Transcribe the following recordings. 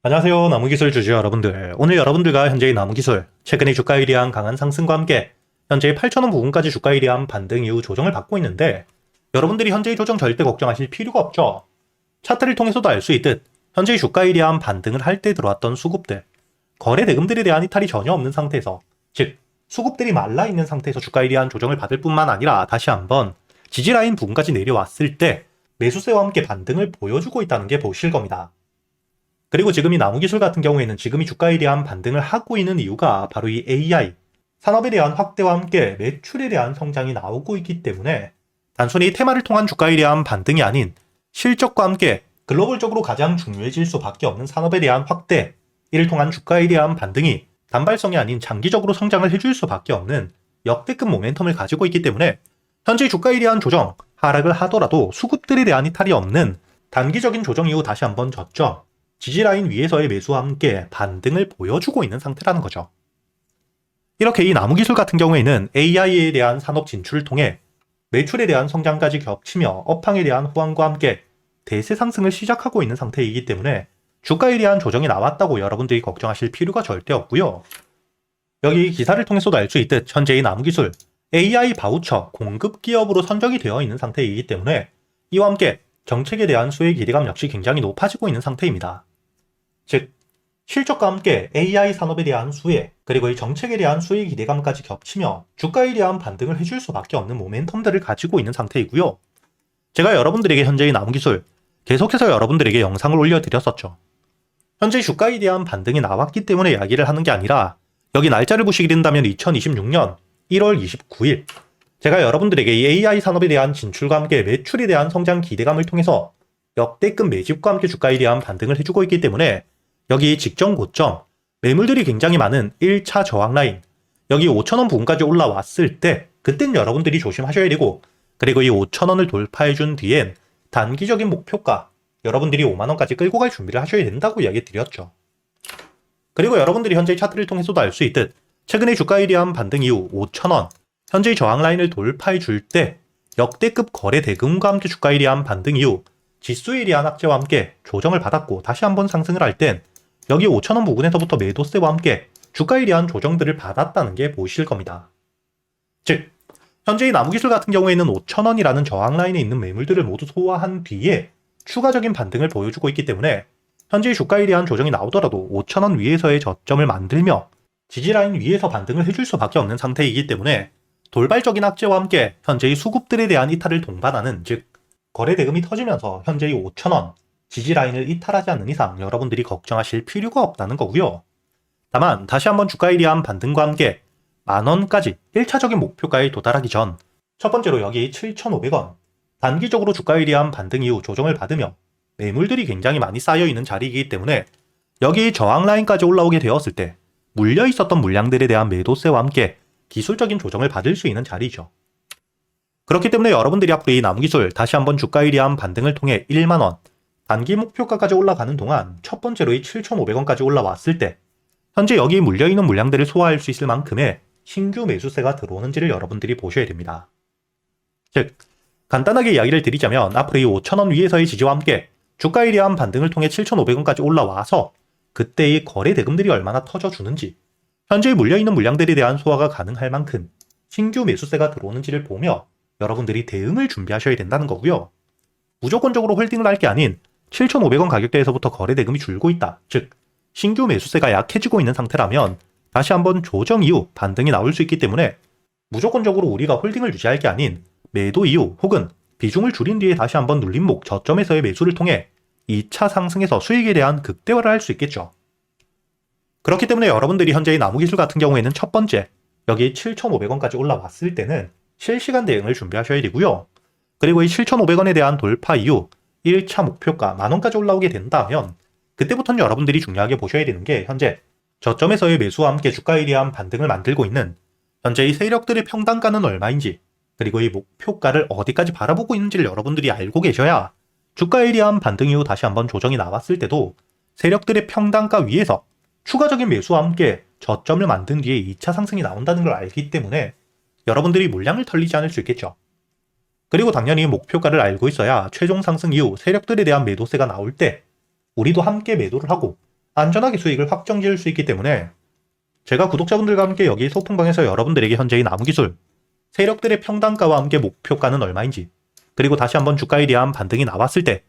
안녕하세요. 나무기술 주주 여러분들. 오늘 여러분들과 현재의 나무기술, 최근의 주가에 대한 강한 상승과 함께 현재 8,000원 부근까지 주가에 대한 반등 이후 조정을 받고 있는데 여러분들이 현재의 조정 절대 걱정하실 필요가 없죠. 차트를 통해서도 알 수 있듯 현재의 주가에 대한 반등을 할 때 들어왔던 수급들, 거래 대금들에 대한 이탈이 전혀 없는 상태에서, 즉 수급들이 말라있는 상태에서 주가에 대한 조정을 받을 뿐만 아니라 다시 한번 지지라인 부근까지 내려왔을 때 매수세와 함께 반등을 보여주고 있다는 게 보실 겁니다. 그리고 지금 이 나무기술 같은 경우에는 지금 이 주가에 대한 반등을 하고 있는 이유가 바로 이 AI, 산업에 대한 확대와 함께 매출에 대한 성장이 나오고 있기 때문에 단순히 테마를 통한 주가에 대한 반등이 아닌 실적과 함께 글로벌적으로 가장 중요해질 수밖에 없는 산업에 대한 확대, 이를 통한 주가에 대한 반등이 단발성이 아닌 장기적으로 성장을 해줄 수밖에 없는 역대급 모멘텀을 가지고 있기 때문에 현재 주가에 대한 조정, 하락을 하더라도 수급들에 대한 이탈이 없는 단기적인 조정 이후 다시 한번 저점, 지지라인 위에서의 매수와 함께 반등을 보여주고 있는 상태라는 거죠. 이렇게 이 나무기술 같은 경우에는 AI에 대한 산업 진출을 통해 매출에 대한 성장까지 겹치며 업황에 대한 호황과 함께 대세 상승을 시작하고 있는 상태이기 때문에 주가에 대한 조정이 나왔다고 여러분들이 걱정하실 필요가 절대 없고요. 여기 기사를 통해서도 알 수 있듯 현재의 나무기술 AI 바우처 공급 기업으로 선정이 되어 있는 상태이기 때문에 이와 함께 정책에 대한 수혜 기대감 역시 굉장히 높아지고 있는 상태입니다. 즉, 실적과 함께 AI 산업에 대한 수혜, 그리고 이 정책에 대한 수혜 기대감까지 겹치며 주가에 대한 반등을 해줄 수밖에 없는 모멘텀들을 가지고 있는 상태이고요. 제가 여러분들에게 현재의 나무기술 계속해서 여러분들에게 영상을 올려드렸었죠. 현재 주가에 대한 반등이 나왔기 때문에 이야기를 하는 게 아니라 여기 날짜를 보시게 된다면 2026년 1월 29일 제가 여러분들에게 이 AI 산업에 대한 진출과 함께 매출에 대한 성장 기대감을 통해서 역대급 매집과 함께 주가에 대한 반등을 해주고 있기 때문에 여기 직전 고점, 매물들이 굉장히 많은 1차 저항 라인, 여기 5,000원 부근까지 올라왔을 때 그땐 여러분들이 조심하셔야 되고, 그리고 이 5,000원을 돌파해준 뒤엔 단기적인 목표가 여러분들이 5만원까지 끌고 갈 준비를 하셔야 된다고 이야기 드렸죠. 그리고 여러분들이 현재 차트를 통해서도 알 수 있듯 최근의 주가에 대한 반등 이후 5,000원, 현재의 저항 라인을 돌파해 줄 때 역대급 거래 대금과 함께 주가에 대한 반등 이후 지수에 대한 악재와 함께 조정을 받았고 다시 한번 상승을 할 땐 여기 5,000원 부근에서부터 매도세와 함께 주가에 대한 조정들을 받았다는 게 보이실 겁니다. 즉, 현재의 나무기술 같은 경우에는 5,000원이라는 저항 라인에 있는 매물들을 모두 소화한 뒤에 추가적인 반등을 보여주고 있기 때문에 현재의 주가에 대한 조정이 나오더라도 5,000원 위에서의 저점을 만들며 지지라인 위에서 반등을 해줄 수밖에 없는 상태이기 때문에 돌발적인 악재와 함께 현재의 수급들에 대한 이탈을 동반하는, 즉 거래 대금이 터지면서 현재의 5,000원 지지라인을 이탈하지 않는 이상 여러분들이 걱정하실 필요가 없다는 거고요. 다만 다시 한번 주가에 대한 반등과 함께 만원까지 1차적인 목표가에 도달하기 전 첫 번째로 여기 7,500원 단기적으로 주가에 대한 반등 이후 조정을 받으며 매물들이 굉장히 많이 쌓여있는 자리이기 때문에 여기 저항 라인까지 올라오게 되었을 때 물려 있었던 물량들에 대한 매도세와 함께 기술적인 조정을 받을 수 있는 자리죠. 그렇기 때문에 여러분들이 앞으로 이 나무기술 다시 한번 주가에 대한 반등을 통해 1만원 단기 목표가까지 올라가는 동안 첫 번째로 이 7,500원까지 올라왔을 때 현재 여기 물려있는 물량들을 소화할 수 있을 만큼의 신규 매수세가 들어오는지를 여러분들이 보셔야 됩니다. 즉, 간단하게 이야기를 드리자면 앞으로 이 5,000원 위에서의 지지와 함께 주가에 대한 반등을 통해 7,500원까지 올라와서 그때의 거래 대금들이 얼마나 터져주는지, 현재 물려있는 물량들에 대한 소화가 가능할 만큼 신규 매수세가 들어오는지를 보며 여러분들이 대응을 준비하셔야 된다는 거고요. 무조건적으로 홀딩을 할 게 아닌 7,500원 가격대에서부터 거래 대금이 줄고 있다. 즉, 신규 매수세가 약해지고 있는 상태라면 다시 한번 조정 이후 반등이 나올 수 있기 때문에 무조건적으로 우리가 홀딩을 유지할 게 아닌 매도 이후 혹은 비중을 줄인 뒤에 다시 한번 눌림목 저점에서의 매수를 통해 2차 상승에서 수익에 대한 극대화를 할 수 있겠죠. 그렇기 때문에 여러분들이 현재의 나무기술 같은 경우에는 첫 번째, 여기 7,500원까지 올라왔을 때는 실시간 대응을 준비하셔야 되고요. 그리고 이 7,500원에 대한 돌파 이후 1차 목표가 만원까지 올라오게 된다면 그때부터는 여러분들이 중요하게 보셔야 되는 게 현재 저점에서의 매수와 함께 주가에 대한 반등을 만들고 있는 현재의 세력들의 평단가는 얼마인지, 그리고 이 목표가를 어디까지 바라보고 있는지를 여러분들이 알고 계셔야 주가에 대한 반등 이후 다시 한번 조정이 나왔을 때도 세력들의 평단가 위에서 추가적인 매수와 함께 저점을 만든 뒤에 2차 상승이 나온다는 걸 알기 때문에 여러분들이 물량을 털리지 않을 수 있겠죠. 그리고 당연히 목표가를 알고 있어야 최종 상승 이후 세력들에 대한 매도세가 나올 때 우리도 함께 매도를 하고 안전하게 수익을 확정 지을 수 있기 때문에 제가 구독자분들과 함께 여기 소통방에서 여러분들에게 현재의 나무기술, 세력들의 평단가와 함께 목표가는 얼마인지, 그리고 다시 한번 주가에 대한 반등이 나왔을 때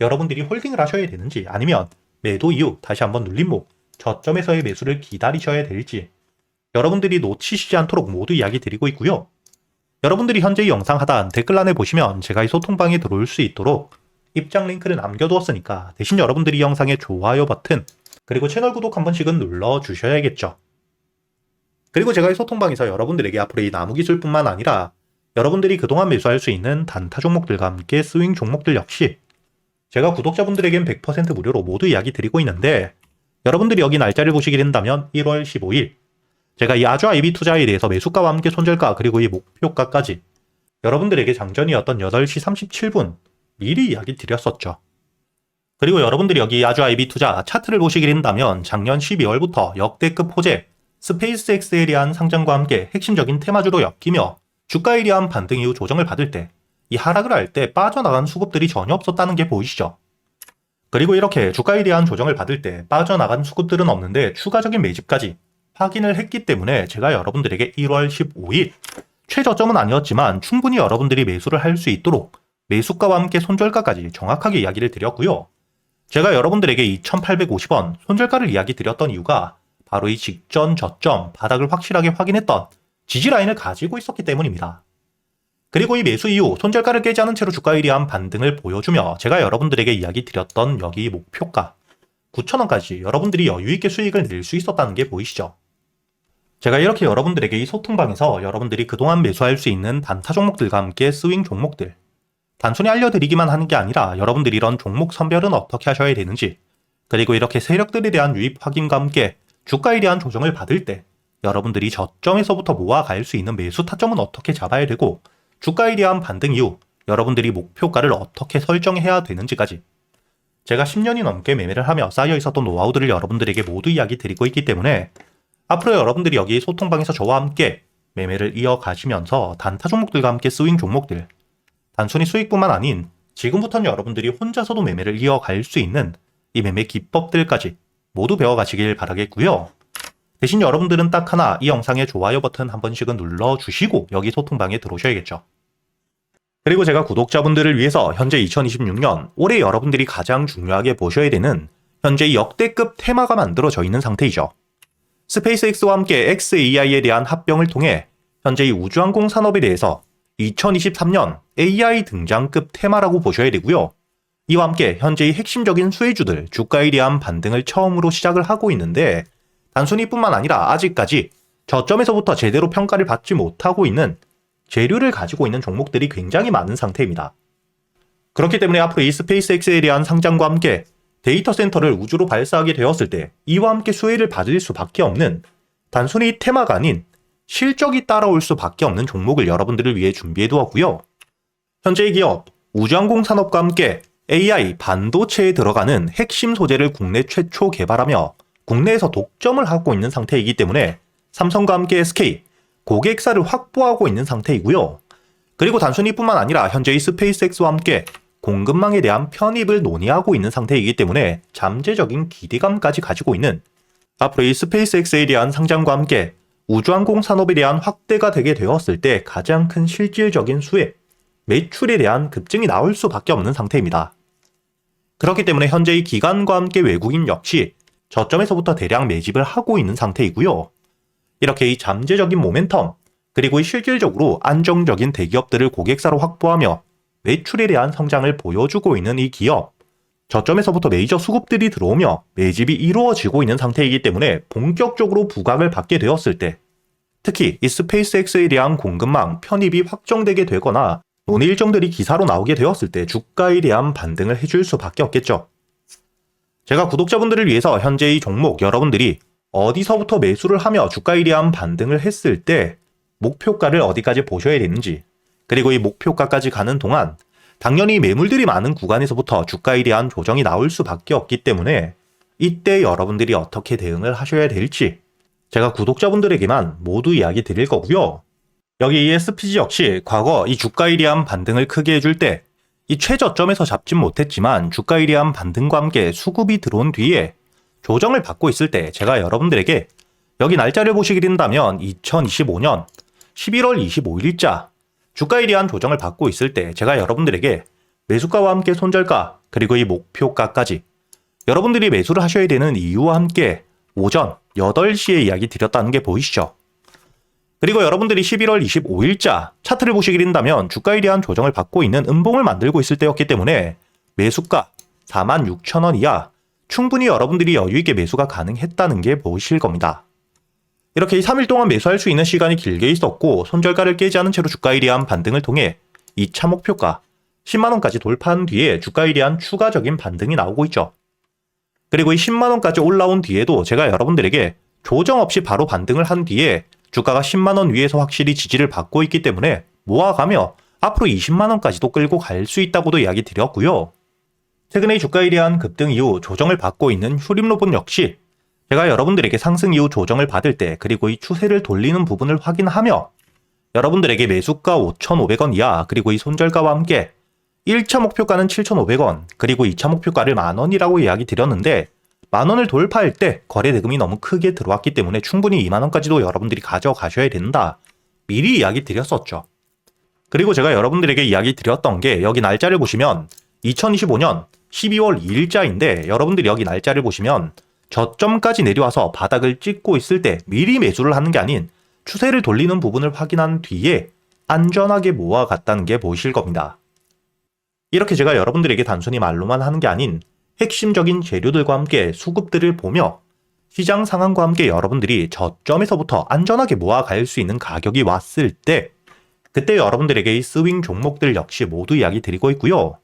여러분들이 홀딩을 하셔야 되는지, 아니면 매도 이후 다시 한번 눌림목, 저점에서의 매수를 기다리셔야 될지 여러분들이 놓치시지 않도록 모두 이야기 드리고 있고요. 여러분들이 현재 이 영상 하단 댓글란에 보시면 제가 이 소통방에 들어올 수 있도록 입장 링크를 남겨두었으니까 대신 여러분들이 이 영상의 좋아요 버튼 그리고 채널 구독 한 번씩은 눌러주셔야겠죠. 그리고 제가 이 소통방에서 여러분들에게 앞으로 이 나무기술뿐만 아니라 여러분들이 그동안 매수할 수 있는 단타 종목들과 함께 스윙 종목들 역시 제가 구독자분들에겐 100% 무료로 모두 이야기 드리고 있는데, 여러분들이 여기 날짜를 보시게 된다면 1월 15일 제가 이 아주 IB 투자에 대해서 매수가와 함께 손절가 그리고 이 목표가까지 여러분들에게 장전이었던 8시 37분 미리 이야기 드렸었죠. 그리고 여러분들이 여기 아주 IB 투자 차트를 보시게 된다면 작년 12월부터 역대급 호재 스페이스X에 대한 상장과 함께 핵심적인 테마주로 엮이며 주가에 대한 반등 이후 조정을 받을 때 이 하락을 할 때 빠져나간 수급들이 전혀 없었다는 게 보이시죠? 그리고 이렇게 주가에 대한 조정을 받을 때 빠져나간 수급들은 없는데 추가적인 매집까지 확인을 했기 때문에 제가 여러분들에게 1월 15일 최저점은 아니었지만 충분히 여러분들이 매수를 할 수 있도록 매수가와 함께 손절가까지 정확하게 이야기를 드렸고요. 제가 여러분들에게 2,850원 손절가를 이야기 드렸던 이유가 바로 이 직전 저점 바닥을 확실하게 확인했던 지지라인을 가지고 있었기 때문입니다. 그리고 이 매수 이후 손절가를 깨지 않은 채로 주가에 대한 반등을 보여주며 제가 여러분들에게 이야기 드렸던 여기 목표가 9,000원까지 여러분들이 여유있게 수익을 낼 수 있었다는 게 보이시죠? 제가 이렇게 여러분들에게 이 소통방에서 여러분들이 그동안 매수할 수 있는 단타 종목들과 함께 스윙 종목들 단순히 알려드리기만 하는 게 아니라 여러분들이 이런 종목 선별은 어떻게 하셔야 되는지, 그리고 이렇게 세력들에 대한 유입 확인과 함께 주가에 대한 조정을 받을 때 여러분들이 저점에서부터 모아갈 수 있는 매수 타점은 어떻게 잡아야 되고 주가에 대한 반등 이후 여러분들이 목표가를 어떻게 설정해야 되는지까지 제가 10년이 넘게 매매를 하며 쌓여 있었던 노하우들을 여러분들에게 모두 이야기 드리고 있기 때문에 앞으로 여러분들이 여기 소통방에서 저와 함께 매매를 이어가시면서 단타 종목들과 함께 스윙 종목들 단순히 수익뿐만 아닌 지금부터는 여러분들이 혼자서도 매매를 이어갈 수 있는 이 매매 기법들까지 모두 배워가시길 바라겠고요. 대신 여러분들은 딱 하나 이 영상의 좋아요 버튼 한 번씩은 눌러주시고 여기 소통방에 들어오셔야겠죠. 그리고 제가 구독자분들을 위해서 현재 2026년 올해 여러분들이 가장 중요하게 보셔야 되는 현재 역대급 테마가 만들어져 있는 상태이죠. 스페이스X와 함께 xAI에 대한 합병을 통해 현재 이 우주항공 산업에 대해서 2023년 AI 등장급 테마라고 보셔야 되고요. 이와 함께 현재의 핵심적인 수혜주들 주가에 대한 반등을 처음으로 시작을 하고 있는데, 단순히 뿐만 아니라 아직까지 저점에서부터 제대로 평가를 받지 못하고 있는 재료를 가지고 있는 종목들이 굉장히 많은 상태입니다. 그렇기 때문에 앞으로 이 스페이스X에 대한 상장과 함께 데이터 센터를 우주로 발사하게 되었을 때 이와 함께 수혜를 받을 수밖에 없는 단순히 테마가 아닌 실적이 따라올 수밖에 없는 종목을 여러분들을 위해 준비해 두었고요. 현재의 기업 우주항공 산업과 함께 AI 반도체에 들어가는 핵심 소재를 국내 최초 개발하며 국내에서 독점을 하고 있는 상태이기 때문에 삼성과 함께 SK, 고객사를 확보하고 있는 상태이고요. 그리고 단순히 뿐만 아니라 현재의 스페이스X와 함께 공급망에 대한 편입을 논의하고 있는 상태이기 때문에 잠재적인 기대감까지 가지고 있는 앞으로 이 스페이스X에 대한 상장과 함께 우주항공 산업에 대한 확대가 되게 되었을 때 가장 큰 실질적인 수혜, 매출에 대한 급증이 나올 수밖에 없는 상태입니다. 그렇기 때문에 현재의 기관과 함께 외국인 역시 저점에서부터 대량 매집을 하고 있는 상태이고요. 이렇게 이 잠재적인 모멘텀, 그리고 이 실질적으로 안정적인 대기업들을 고객사로 확보하며 매출에 대한 성장을 보여주고 있는 이 기업, 저점에서부터 메이저 수급들이 들어오며 매집이 이루어지고 있는 상태이기 때문에 본격적으로 부각을 받게 되었을 때, 특히 이 스페이스X에 대한 공급망 편입이 확정되게 되거나 논의 일정들이 기사로 나오게 되었을 때 주가에 대한 반등을 해줄 수밖에 없겠죠. 제가 구독자분들을 위해서 현재 이 종목 여러분들이 어디서부터 매수를 하며 주가에 대한 반등을 했을 때 목표가를 어디까지 보셔야 되는지, 그리고 이 목표가까지 가는 동안 당연히 매물들이 많은 구간에서부터 주가에 대한 조정이 나올 수밖에 없기 때문에 이때 여러분들이 어떻게 대응을 하셔야 될지 제가 구독자분들에게만 모두 이야기 드릴 거고요. 여기 ESPG 역시 과거 이 주가에 대한 반등을 크게 해줄 때 이 최저점에서 잡진 못했지만 주가에 대한 반등과 함께 수급이 들어온 뒤에 조정을 받고 있을 때 제가 여러분들에게 여기 날짜를 보시게 된다면 2025년 11월 25일자 주가에 대한 조정을 받고 있을 때 제가 여러분들에게 매수가와 함께 손절가 그리고 이 목표가까지 여러분들이 매수를 하셔야 되는 이유와 함께 오전 8시에 이야기 드렸다는 게 보이시죠? 그리고 여러분들이 11월 25일자 차트를 보시게 된다면 주가에 대한 조정을 받고 있는 음봉을 만들고 있을 때였기 때문에 매수가 46,000원 이하 충분히 여러분들이 여유있게 매수가 가능했다는 게 보이실 겁니다. 이렇게 3일 동안 매수할 수 있는 시간이 길게 있었고 손절가를 깨지 않은 채로 주가에 대한 반등을 통해 2차 목표가 10만원까지 돌파한 뒤에 주가에 대한 추가적인 반등이 나오고 있죠. 그리고 이 10만원까지 올라온 뒤에도 제가 여러분들에게 조정 없이 바로 반등을 한 뒤에 주가가 10만원 위에서 확실히 지지를 받고 있기 때문에 모아가며 앞으로 20만원까지도 끌고 갈 수 있다고도 이야기 드렸고요. 최근에 주가에 대한 급등 이후 조정을 받고 있는 휴림로봇 역시 제가 여러분들에게 상승 이후 조정을 받을 때 그리고 이 추세를 돌리는 부분을 확인하며 여러분들에게 매수가 5,500원 이하 그리고 이 손절가와 함께 1차 목표가는 7,500원 그리고 2차 목표가를 만원이라고 이야기 드렸는데 만원을 돌파할 때 거래 대금이 너무 크게 들어왔기 때문에 충분히 2만원까지도 여러분들이 가져가셔야 된다. 미리 이야기 드렸었죠. 그리고 제가 여러분들에게 이야기 드렸던 게 여기 날짜를 보시면 2025년 12월 2일자인데 여러분들이 여기 날짜를 보시면 저점까지 내려와서 바닥을 찍고 있을 때 미리 매수를 하는 게 아닌 추세를 돌리는 부분을 확인한 뒤에 안전하게 모아갔다는 게 보이실 겁니다. 이렇게 제가 여러분들에게 단순히 말로만 하는 게 아닌 핵심적인 재료들과 함께 수급들을 보며 시장 상황과 함께 여러분들이 저점에서부터 안전하게 모아갈 수 있는 가격이 왔을 때 그때 여러분들에게 이 스윙 종목들 역시 모두 이야기 드리고 있고요.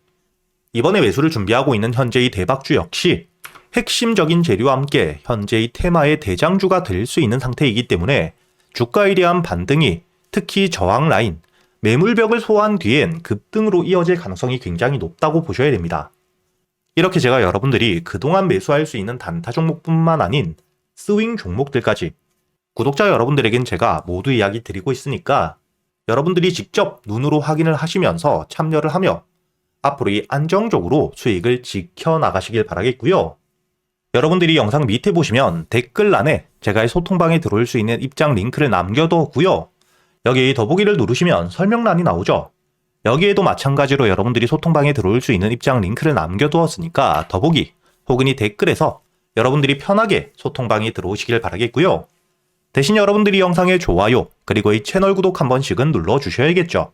이번에 매수를 준비하고 있는 현재의 대박주 역시 핵심적인 재료와 함께 현재의 테마의 대장주가 될 수 있는 상태이기 때문에 주가에 대한 반등이 특히 저항 라인, 매물벽을 소화한 뒤엔 급등으로 이어질 가능성이 굉장히 높다고 보셔야 됩니다. 이렇게 제가 여러분들이 그동안 매수할 수 있는 단타 종목뿐만 아닌 스윙 종목들까지 구독자 여러분들에겐 제가 모두 이야기 드리고 있으니까 여러분들이 직접 눈으로 확인을 하시면서 참여를 하며 앞으로 이 안정적으로 수익을 지켜나가시길 바라겠고요. 여러분들이 영상 밑에 보시면 댓글란에 제가 이 소통방에 들어올 수 있는 입장 링크를 남겨뒀고요. 여기 더보기를 누르시면 설명란이 나오죠. 여기에도 마찬가지로 여러분들이 소통방에 들어올 수 있는 입장 링크를 남겨두었으니까 더보기 혹은 이 댓글에서 여러분들이 편하게 소통방에 들어오시길 바라겠고요. 대신 여러분들이 영상의 좋아요 그리고 이 채널 구독 한 번씩은 눌러주셔야겠죠.